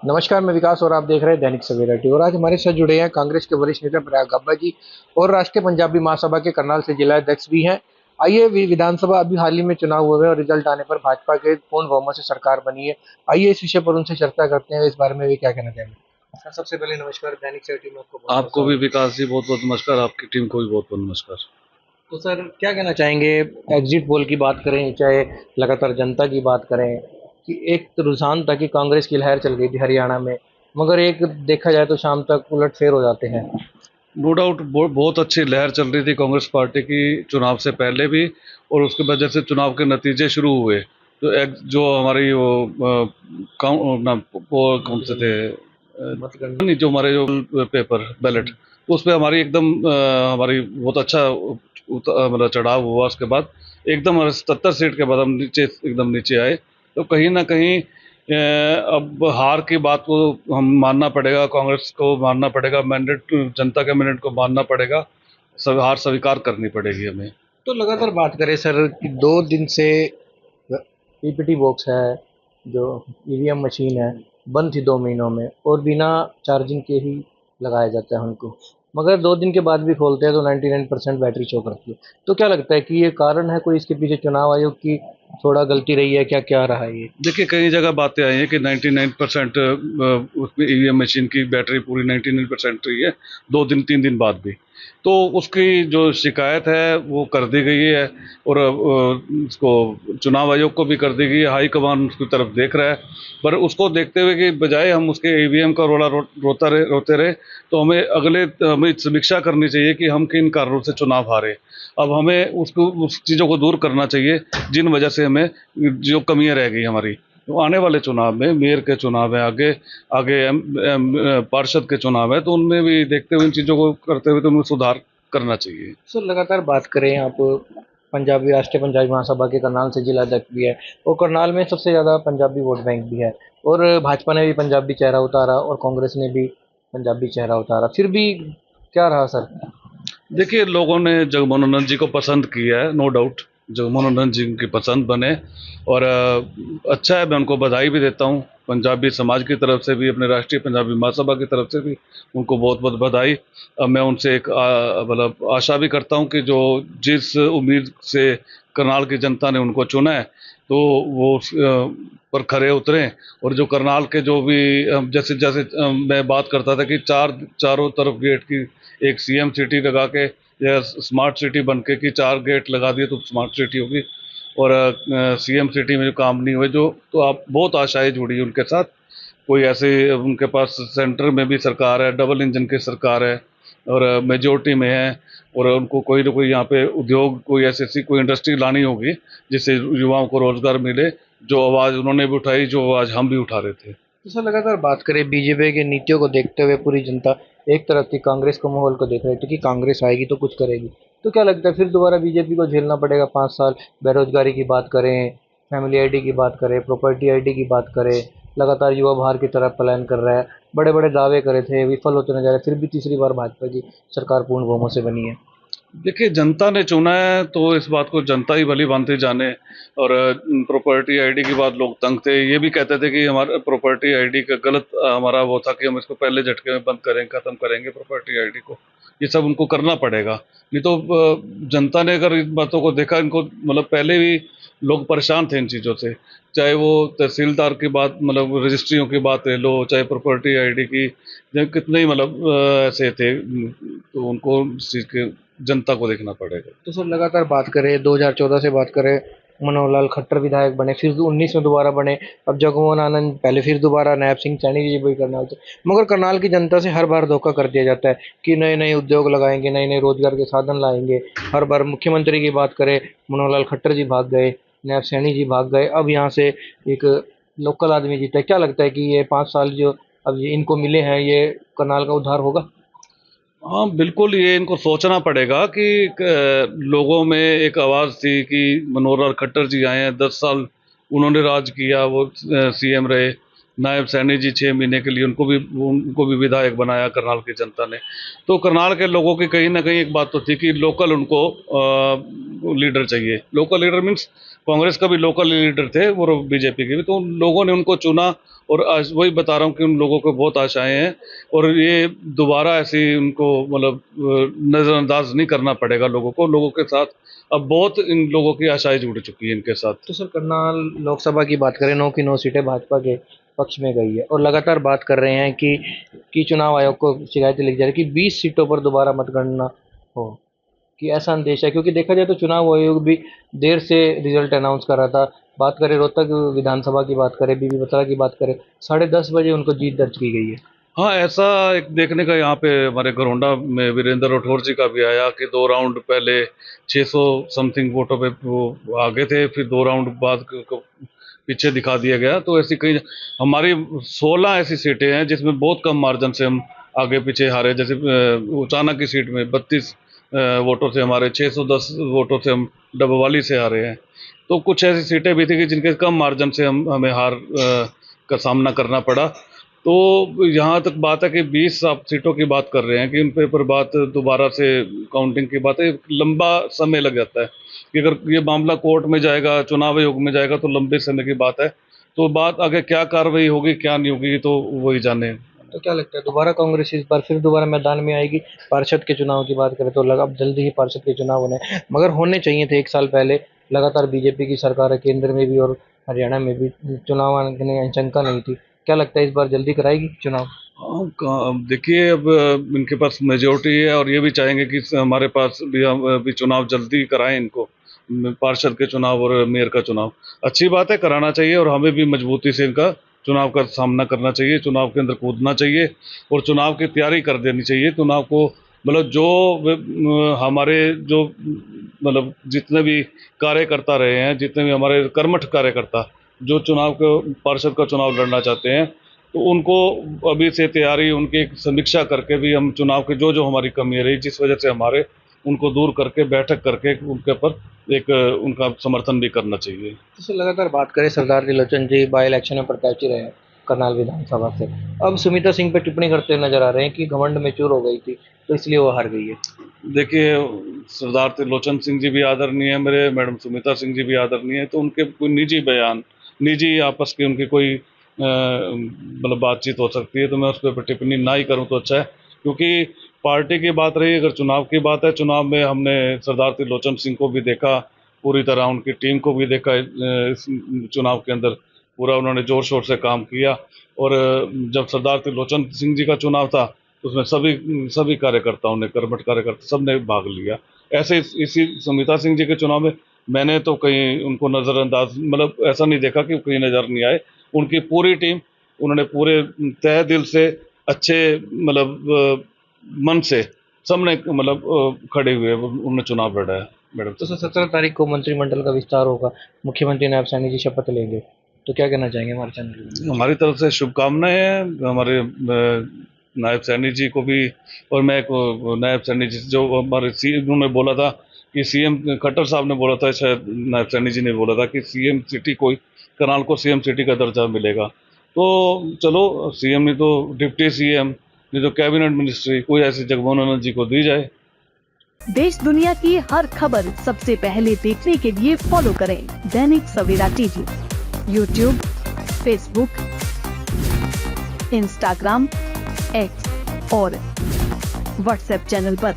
नमस्कार, मैं विकास और आप देख रहे हैं दैनिक सवेरा टीवी। और आज हमारे साथ जुड़े हैं कांग्रेस के वरिष्ठ नेता प्रयाग गब्बा जी और राष्ट्रीय पंजाबी महासभा के करनाल से जिला अध्यक्ष भी हैं। आइए, विधानसभा अभी हाल ही में चुनाव हुए हैं और रिजल्ट आने पर भाजपा के पूर्ण बहुमत से सरकार बनी है। आइए इस विषय पर उनसे चर्चा करते हैं, इस बारे में वे क्या कहना चाहेंगे। सर, सबसे पहले नमस्कार, दैनिक सवेरा टीवी में आपको बहुत बहुत आपको भी स्वागत है। विकास जी बहुत बहुत नमस्कार। आपकी टीम को भी बहुत बहुत नमस्कार। तो सर, क्या कहना चाहेंगे, एग्जिट पोल की बात करें चाहे लगातार जनता की बात करें, कि एक तो रुझान था कि कांग्रेस की लहर चल गई थी हरियाणा में, मगर एक देखा जाए तो शाम तक उलटफेर हो जाते हैं। नो डाउट बहुत अच्छी लहर चल रही थी कांग्रेस पार्टी की चुनाव से पहले भी, और उसके बाद जैसे चुनाव के नतीजे शुरू हुए तो जो हमारी वो वो कौन से थे, मतगणना। नहीं जो हमारे जो पेपर बैलेट, तो उस पे हमारी एकदम हमारी बहुत अच्छा मतलब चढ़ाव हुआ। उसके बाद एकदम 77 सीट के बाद हम नीचे एकदम नीचे आए। तो कहीं ना कहीं अब हार की बात को हम मानना पड़ेगा, कांग्रेस को मानना पड़ेगा, मैंडेट जनता के मैंडेट को मानना पड़ेगा, सब हार स्वीकार करनी पड़ेगी हमें। तो लगातार बात करें सर कि 2 दिन से पीपीटी बॉक्स है, जो ईवीएम मशीन है, बंद थी 2 महीनों में और बिना चार्जिंग के ही लगाया जाता है उनको, मगर 2 दिन के बाद भी खोलते हैं तो 99% बैटरी शो करती है। तो क्या लगता है कि ये कारण है कोई इसके पीछे, चुनाव आयोग की थोड़ा गलती रही है क्या, क्या रहा है ये। देखिए कई जगह बातें आई हैं कि 99% उसमें ईवीएम मशीन की बैटरी पूरी 99% रही है, 2 दिन 3 दिन बाद भी। तो उसकी जो शिकायत है वो कर दी गई है, और उसको चुनाव आयोग को भी कर दी गई है। हाई कमान उसकी तरफ देख रहा है, पर उसको देखते हुए कि बजाय हम उसके ईवीएम का रोते रहे, तो हमें समीक्षा करनी चाहिए कि हम किन कारणों से चुनाव हारे। अब हमें उसको उस चीज़ों को दूर करना चाहिए जिन वजह से हमें जो कमियां रह गई हमारी। तो आने वाले चुनाव में मेयर के चुनाव है, आगे आगे पार्षद के चुनाव है, तो उनमें भी देखते हुए इन चीज़ों को करते हुए तो उनमें सुधार करना चाहिए। सर, लगातार बात करें आप, पंजाबी राष्ट्रीय पंजाबी महासभा के करनाल से जिला अध्यक्ष भी है और करनाल में सबसे ज़्यादा पंजाबी वोट बैंक भी है, और भाजपा ने भी पंजाबी चेहरा उतारा और कांग्रेस ने भी पंजाबी चेहरा उतारा, फिर भी क्या रहा सर। देखिए लोगों ने जगमोहन जी को पसंद किया है, नो डाउट जगमोहन जी की पसंद बने, और अच्छा है, मैं उनको बधाई भी देता हूँ। पंजाबी समाज की तरफ से भी, अपने राष्ट्रीय पंजाबी महासभा की तरफ से भी उनको बहुत बहुत बधाई। मैं उनसे एक मतलब आशा भी करता हूँ कि जो जिस उम्मीद से करनाल की जनता ने उनको चुना है, तो वो पर खरे उतरें। और जो करनाल के जो भी जैसे जैसे मैं बात करता था कि चारों तरफ गेट की एक सीएम सिटी लगा के या स्मार्ट सिटी बन के कि 4 गेट लगा दिए तो स्मार्ट सिटी होगी, और सीएम सिटी में जो काम नहीं हुए जो, तो आप बहुत आशाएं जुड़ी उनके साथ। कोई ऐसे उनके पास सेंटर में भी सरकार है, डबल इंजन की सरकार है, और मेजोरिटी में है, और उनको कोई ना कोई यहाँ पे उद्योग, कोई ऐसी कोई इंडस्ट्री लानी होगी जिससे युवाओं को रोजगार मिले, जो आवाज़ उन्होंने भी उठाई, जो आवाज़ हम भी उठा रहे थे। तो सर, लगातार बात करें बीजेपी की नीतियों को देखते हुए पूरी जनता एक तरफ थी, कांग्रेस के माहौल को देख रही थी कि कांग्रेस आएगी तो कुछ करेगी। तो क्या लगता है फिर दोबारा बीजेपी को झेलना पड़ेगा 5 साल। बेरोजगारी की बात करें, फैमिली आईडी की बात करें, प्रॉपर्टी आईडी की बात करें, लगातार युवा बाहर की तरफ पलायन कर रहा है, बड़े बड़े दावे करे थे, विफल होते नजर आए, फिर भी तीसरी बार भाजपा की सरकार पूर्ण बहुमत से बनी है। देखिए जनता ने चुना है तो इस बात को जनता ही भली भांति जाने। और प्रॉपर्टी आईडी की बात लोग तंग थे, ये भी कहते थे कि हमारा प्रॉपर्टी आईडी का गलत हमारा वो था कि हम इसको पहले झटके में बंद करेंगे, खत्म करेंगे प्रॉपर्टी आईडी को। ये सब उनको करना पड़ेगा, नहीं तो जनता ने अगर इन बातों को देखा, इनको मतलब पहले भी लोग परेशान थे इन चीज़ों से। चाहे वो तहसीलदार की बात, मतलब रजिस्ट्रियों की बात ले लो, चाहे प्रॉपर्टी आईडी की, चाहे कितने ही मतलब ऐसे थे, तो उनको इस चीज़ के जनता को देखना पड़ेगा। तो सर, लगातार बात करें 2014 से बात करें, मनोहर लाल खट्टर विधायक बने, फिर 19 में दोबारा बने, अब जगमोहन आनंद पहले, फिर दोबारा नैब सिंह सैनी जी भी करनाल से। मगर करनाल की जनता से हर बार धोखा कर दिया जाता है कि नए नए उद्योग लगाएंगे, नए नए रोजगार के साधन लाएंगे। हर बार मुख्यमंत्री की बात करें, मनोहर लाल खट्टर जी भाग गए, नैब सैनी जी भाग गए, अब यहाँ से एक लोकल आदमी जीता है। क्या लगता है कि ये 5 साल जो अब ये इनको मिले हैं, ये करनाल का उद्धार होगा। हाँ बिल्कुल, ये इनको सोचना पड़ेगा कि लोगों में एक आवाज़ थी कि मनोहर लाल खट्टर जी आए हैं, 10 साल उन्होंने राज किया, वो सीएम रहे, नायब सैनी जी 6 महीने के लिए उनको भी विधायक बनाया करनाल की जनता ने। तो करनाल के लोगों की कहीं ना कहीं एक बात तो थी कि लोकल उनको लीडर चाहिए। लोकल लीडर मीन्स कांग्रेस का भी लोकल लीडर थे और बीजेपी के भी, तो उन लोगों ने उनको चुना। और आज वही बता रहा हूँ कि उन लोगों को बहुत आशाएं हैं और ये दोबारा ऐसी उनको मतलब नज़रअंदाज नहीं करना पड़ेगा लोगों के साथ। अब बहुत इन लोगों की आशाएं जुड़ चुकी है इनके साथ। तो सर करनाल लोकसभा की बात करें, 9 की 9 सीटें भाजपा के पक्ष में गई है और लगातार बात कर रहे हैं कि चुनाव आयोग को शिकायतें लिखी जा रही कि 20 सीटों पर दोबारा मतगणना हो, कि ऐसा अंदेशा है। क्योंकि देखा जाए तो चुनाव आयोग भी देर से रिजल्ट अनाउंस कर रहा था। बात करें रोहतक विधानसभा की, बात करें बीबी बत्रा की, बात करें 10:30 बजे उनको जीत दर्ज की गई है। हाँ, ऐसा एक देखने का यहाँ पे हमारे घरोंडा में वीरेंद्र राठौर जी का भी आया कि 2 राउंड पहले 600 समथिंग वोटों पे वो आगे थे, फिर 2 राउंड बाद पीछे दिखा दिया गया। तो ऐसी कई हमारी 16 ऐसी सीटें हैं जिसमें बहुत कम मार्जिन से हम आगे पीछे हारे। जैसे उचाना की सीट में 32 वोटों से हमारे, 610 वोटों से हम डबवाली से हारे हैं। तो कुछ ऐसी सीटें भी थी कि जिनके कम मार्जिन से हमें हार का सामना करना पड़ा। तो यहाँ तक बात है कि 20 आप सीटों की बात कर रहे हैं कि उन पर बात दोबारा से काउंटिंग की बात है, लंबा समय लग जाता है कि अगर ये मामला कोर्ट में जाएगा, चुनाव आयोग में जाएगा तो लंबे समय की बात है। तो बात आगे क्या कार्रवाई होगी क्या नहीं होगी तो वही जाने। तो क्या लगता है दोबारा कांग्रेस इस बार फिर दोबारा मैदान में आएगी? पार्षद के चुनाव की बात करें तो लगा अब जल्दी ही पार्षद के चुनाव होने हैं, मगर होने चाहिए थे 1 साल पहले। लगातार बीजेपी की सरकार है केंद्र में भी और हरियाणा में भी, चुनाव आने की आशंका नहीं थी। क्या लगता है इस बार जल्दी कराएगी चुनाव? हाँ, देखिए अब इनके पास मेजोरिटी है और ये भी चाहेंगे कि हमारे पास भी हम भी चुनाव जल्दी कराएं इनको, पार्षद के चुनाव और मेयर का चुनाव। अच्छी बात है, कराना चाहिए और हमें भी मजबूती से इनका चुनाव का सामना करना चाहिए, चुनाव के अंदर कूदना चाहिए और चुनाव की तैयारी कर देनी चाहिए। चुनाव को मतलब जो हमारे जो मतलब जितने भी कार्यकर्ता रहे हैं, जितने भी हमारे कर्मठ कार्यकर्ता जो चुनाव को पार्षद का चुनाव लड़ना चाहते हैं, तो उनको अभी से तैयारी, उनकी एक समीक्षा करके भी हम चुनाव के जो हमारी कमी रही जिस वजह से हमारे, उनको दूर करके बैठक करके उनके ऊपर एक उनका समर्थन भी करना चाहिए। जैसे लगातार बात करें, सरदार त्रिलोचन जी बाई इलेक्शन में प्रत्याशी रहे हैं करनाल विधानसभा से। अब सुमित्रा सिंह पे टिप्पणी करते हुए नजर आ रहे हैं कि घमंड में चूर हो गई थी तो इसलिए वो हार गई है। देखिए, सरदार त्रिलोचन सिंह जी भी आदरणीय है मेरे, मैडम सुमित्रा सिंह जी भी आदरणीय है। तो उनके कोई निजी बयान, निजी आपस की उनकी कोई मतलब बातचीत हो सकती है, तो मैं उस पर टिप्पणी ना ही करूं तो अच्छा है। क्योंकि पार्टी की बात रही, अगर चुनाव की बात है, चुनाव में हमने सरदार त्रिलोचन सिंह को भी देखा, पूरी तरह उनकी टीम को भी देखा। इस चुनाव के अंदर पूरा उन्होंने जोर शोर से काम किया। और जब सरदार त्रिलोचन सिंह जी का चुनाव था तो उसमें सभी कार्यकर्ताओं ने, कर्मठ कार्यकर्ता सब ने भाग लिया। ऐसे इसी सुमित्रा सिंह जी के चुनाव में मैंने तो कहीं उनको नज़रअंदाज, मतलब ऐसा नहीं देखा कि कहीं नज़र नहीं आए। उनकी पूरी टीम, उन्होंने पूरे तहे दिल से अच्छे मतलब मन से सबने मतलब खड़े हुए उन्होंने चुनाव लड़ा है मैडम। तो 17 तारीख को मंत्रिमंडल का विस्तार होगा, मुख्यमंत्री नायब सैनी जी शपथ लेंगे, तो क्या कहना चाहेंगे हमारे चैनल में? हमारी तरफ से शुभकामनाएं हैं हमारे नायब सैनी जी को भी। और मैं नायब सैनी जी जो हमारे उन्होंने बोला था कि सीएम खट्टर साहब ने बोला था, शायद नायब सैनी जी ने बोला था कि सीएम सिटी को, करनाल को सीएम सिटी का दर्जा मिलेगा। तो चलो, सीएम नहीं तो डिप्टी सीएम, नहीं तो कैबिनेट मिनिस्ट्री, कोई ऐसी जगमोहन आनंद जी को दी जाए। देश दुनिया की हर खबर सबसे पहले देखने के लिए फॉलो करें Dainik Savera TV, YouTube, Facebook, Instagram, X और व्हाट्सएप चैनल पर।